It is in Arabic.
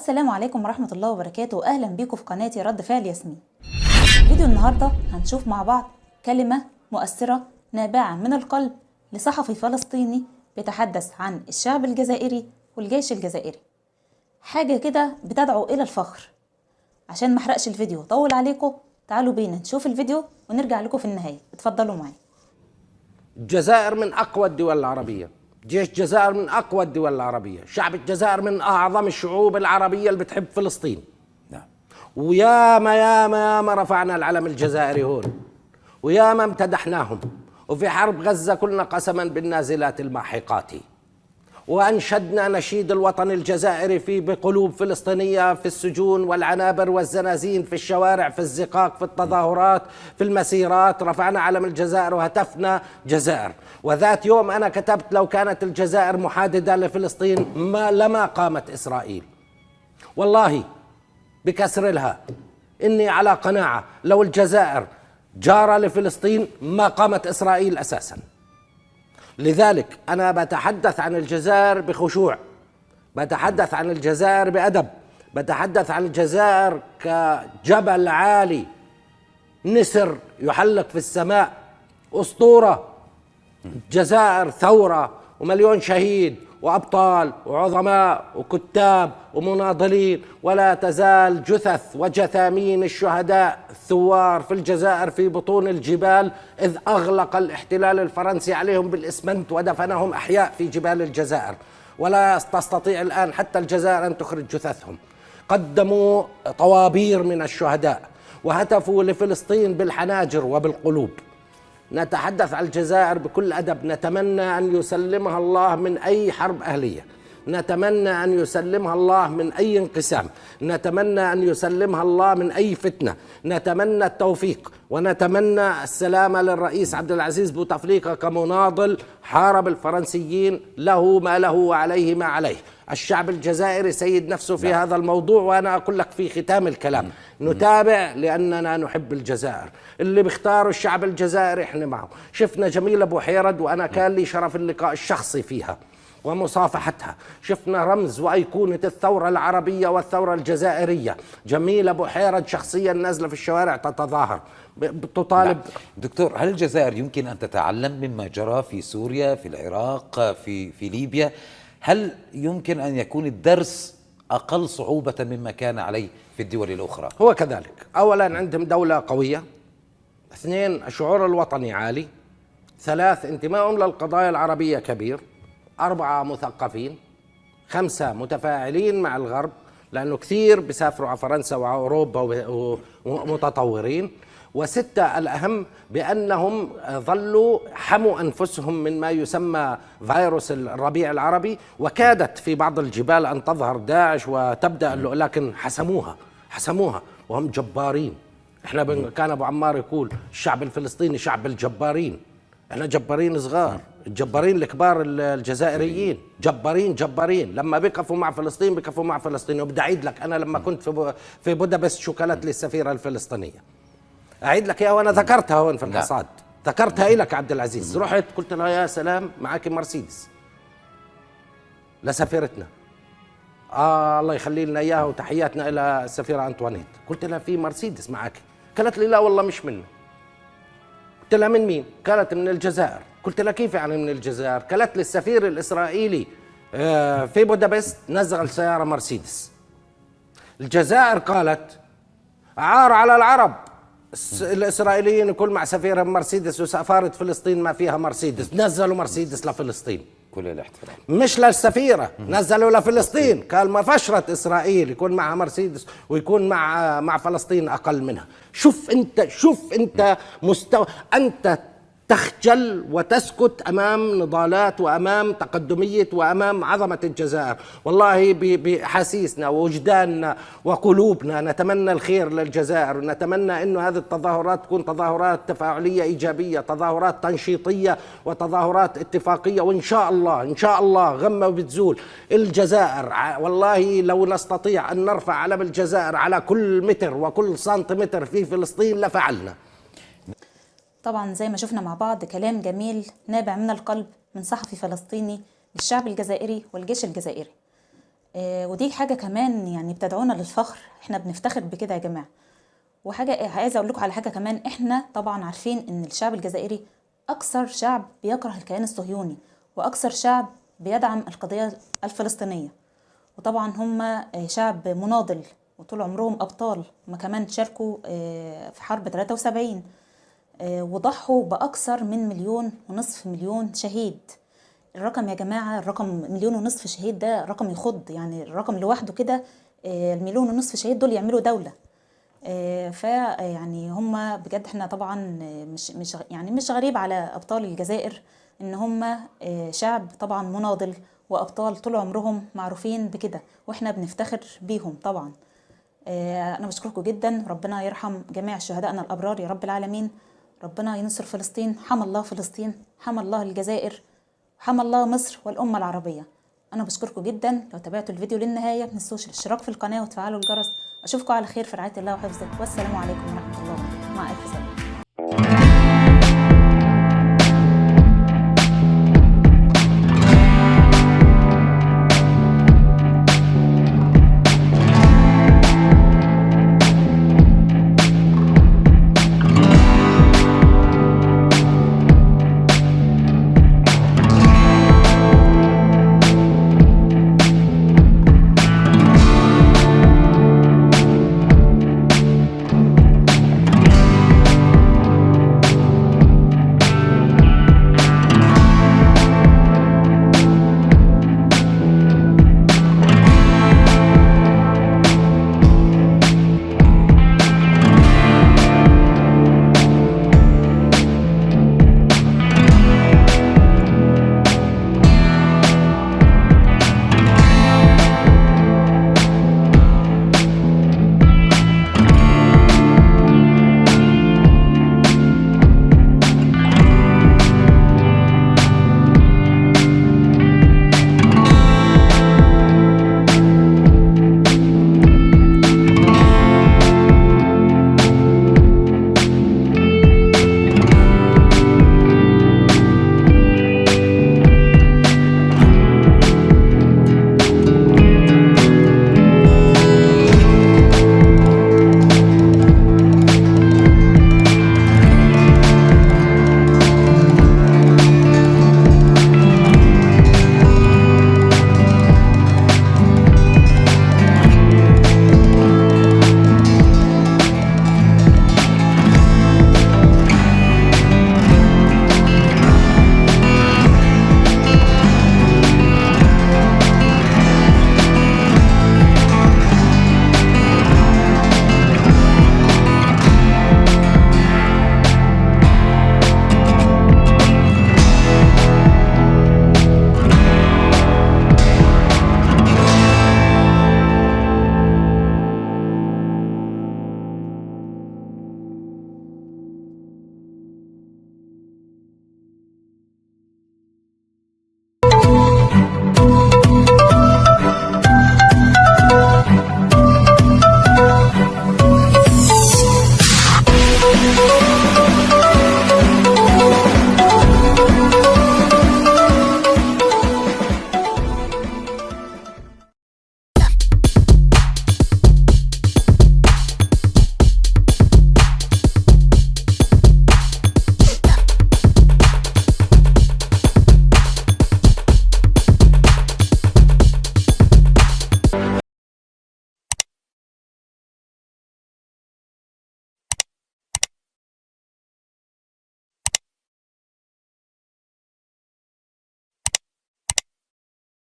السلام عليكم ورحمة الله وبركاته. أهلا بيكم في قناتي رد فعل ياسمين. فيديو النهاردة هنشوف مع بعض كلمة مؤثرة نابعة من القلب لصحفي فلسطيني بيتحدث عن الشعب الجزائري والجيش الجزائري، حاجة كده بتدعو إلى الفخر. عشان ما احرقش الفيديو طول عليكم، تعالوا بينا نشوف الفيديو ونرجع لكم في النهاية. اتفضلوا معي. الجزائر من أقوى الدول العربية، جيش الجزائر من أقوى الدول العربية، شعب الجزائر من أعظم الشعوب العربية اللي بتحب فلسطين. نعم. وياما ياما ياما رفعنا العلم الجزائري هون، وياما امتدحناهم، وفي حرب غزة كلنا قسما بالنازلات الماحقات، وأنشدنا نشيد الوطن الجزائري في بقلوب فلسطينية، في السجون والعنابر والزنازين، في الشوارع، في الزقاق، في التظاهرات، في المسيرات، رفعنا علم الجزائر وهتفنا جزائر. وذات يوم أنا كتبت لو كانت الجزائر محاددة لفلسطين لما قامت إسرائيل. والله بكسر لها إني على قناعة لو الجزائر جارة لفلسطين ما قامت إسرائيل أساساً. لذلك أنا بتحدث عن الجزائر بخشوع، بتحدث عن الجزائر بأدب، بتحدث عن الجزائر كجبل عالي، نسر يحلق في السماء، أسطورة. الجزائر ثورة ومليون شهيد وأبطال وعظماء وكتاب ومناضلين، ولا تزال جثث وجثامين الشهداء الثوار في الجزائر في بطون الجبال، إذ أغلق الاحتلال الفرنسي عليهم بالإسمنت ودفنهم أحياء في جبال الجزائر، ولا تستطيع الآن حتى الجزائر أن تخرج جثثهم. قدموا طوابير من الشهداء وهتفوا لفلسطين بالحناجر وبالقلوب. نتحدث عن الجزائر بكل أدب، نتمنى أن يسلمها الله من أي حرب أهلية، نتمنى أن يسلمها الله من أي انقسام، نتمنى أن يسلمها الله من أي فتنة، نتمنى التوفيق، ونتمنى السلامة للرئيس عبد العزيز بوتفليقة كمناضل حارب الفرنسيين، له ما له وعليه ما عليه. الشعب الجزائري سيد نفسه في هذا الموضوع، وأنا أقول لك في ختام الكلام نتابع لأننا نحب الجزائر. اللي بيختاروا الشعب الجزائري احنا معه. شفنا جميلة بوحيرد وأنا كان لي شرف اللقاء الشخصي فيها ومصافحتها، شفنا رمز وأيقونة الثورة العربية والثورة الجزائرية. جميلة بوحيرد شخصيا نازلة في الشوارع تتظاهر تطالب. دكتور، هل الجزائر يمكن أن تتعلم مما جرى في سوريا، في العراق، في ليبيا؟ هل يمكن أن يكون الدرس أقل صعوبة مما كان عليه في الدول الأخرى؟ هو كذلك. أولا عندهم دولة قوية، اثنين الشعور الوطني عالي، ثلاث انتمائهم للقضايا العربية كبير، أربعة مثقفين، خمسة متفاعلين مع الغرب لأنه كثير بيسافروا على فرنسا وأوروبا ومتطورين، وستة الأهم بأنهم ظلوا حموا أنفسهم من ما يسمى فيروس الربيع العربي، وكادت في بعض الجبال أن تظهر داعش وتبدأ، لكن حسموها وهم جبارين. احنا كان أبو عمار يقول الشعب الفلسطيني شعب الجبارين، احنا جبارين صغار، الجبارين الكبار الجزائريين جبارين. لما بيقفوا مع فلسطين بيقفوا مع فلسطين. وبدي أعيد لك أنا لما كنت في بودابست شو قالت لي السفيرة الفلسطينية، أعيد لك إياها وأنا ذكرتها هون في الحصاد، ذكرتها إلك عبد العزيز. رحت قلت لها يا سلام معك مرسيدس لسفيرتنا، الله يخلي لنا إياها وتحياتنا إلى السفيرة أنطوانيت. قلت لها في مرسيدس معك؟ قالت لي لا والله مش منه. قلت لها من مين؟ قالت من الجزائر. قلت لها كيف يعني من الجزائر؟ قالت لي السفير الإسرائيلي في بودابست نزل سيارة مرسيدس. الجزائر قالت عار على العرب الإسرائيليين يكون مع سفيرهم مرسيدس، وسفارة فلسطين ما فيها مرسيدس، نزلوا مرسيدس لفلسطين. كل الاحترام. مش للسفيرة، نزلوا لفلسطين. قال ما فشرت إسرائيل يكون معها مرسيدس ويكون مع فلسطين أقل منها. شوف أنت مستوى، أنت تخجل وتسكت أمام نضالات وأمام تقدمية وأمام عظمة الجزائر. والله بحاسيسنا ووجداننا وقلوبنا نتمنى الخير للجزائر، ونتمنى أنه هذه التظاهرات تكون تظاهرات تفاعلية إيجابية، تظاهرات تنشيطية وتظاهرات اتفاقية، وإن شاء الله غمة وبتزول الجزائر. والله لو نستطيع أن نرفع علم الجزائر على كل متر وكل سنتيمتر في فلسطين لفعلنا. طبعا زي ما شفنا مع بعض كلام جميل نابع من القلب من صحفي فلسطيني للشعب الجزائري والجيش الجزائري. ودي حاجة كمان يعني بتدعونا للفخر، احنا بنفتخر بكده يا جماعة. وحاجة عايزة اقول لكم على حاجة كمان، احنا طبعا عارفين ان الشعب الجزائري اكثر شعب بيكره الكيان الصهيوني، واكثر شعب بيدعم القضية الفلسطينية، وطبعا هم شعب مناضل وطول عمرهم ابطال. هم كمان شاركوا في حرب 73 وضحوا بأكثر من 1.5 مليون شهيد. الرقم يا جماعة، الرقم 1.5 مليون شهيد ده رقم يخض، يعني الرقم لوحده كده 1.5 مليون شهيد دول يعملوا دولة. فيعني هم بجد احنا طبعا مش غريب على أبطال الجزائر ان هم شعب طبعا مناضل وأبطال طول عمرهم معروفين بكده، واحنا بنفتخر بيهم طبعا. أنا بشكركم جدا، ربنا يرحم جميع شهدائنا الأبرار يا رب العالمين. ربنا ينصر فلسطين، حمى الله فلسطين، حمى الله الجزائر، حمى الله مصر والأمة العربية. أنا بشكركم جدا، لو تابعتوا الفيديو للنهاية متنسوش الاشتراك في القناة وتفعلوا الجرس. أشوفكم على خير في رعاية الله وحفظه، والسلام عليكم ورحمة الله وبركاته. مع ألف سلامة.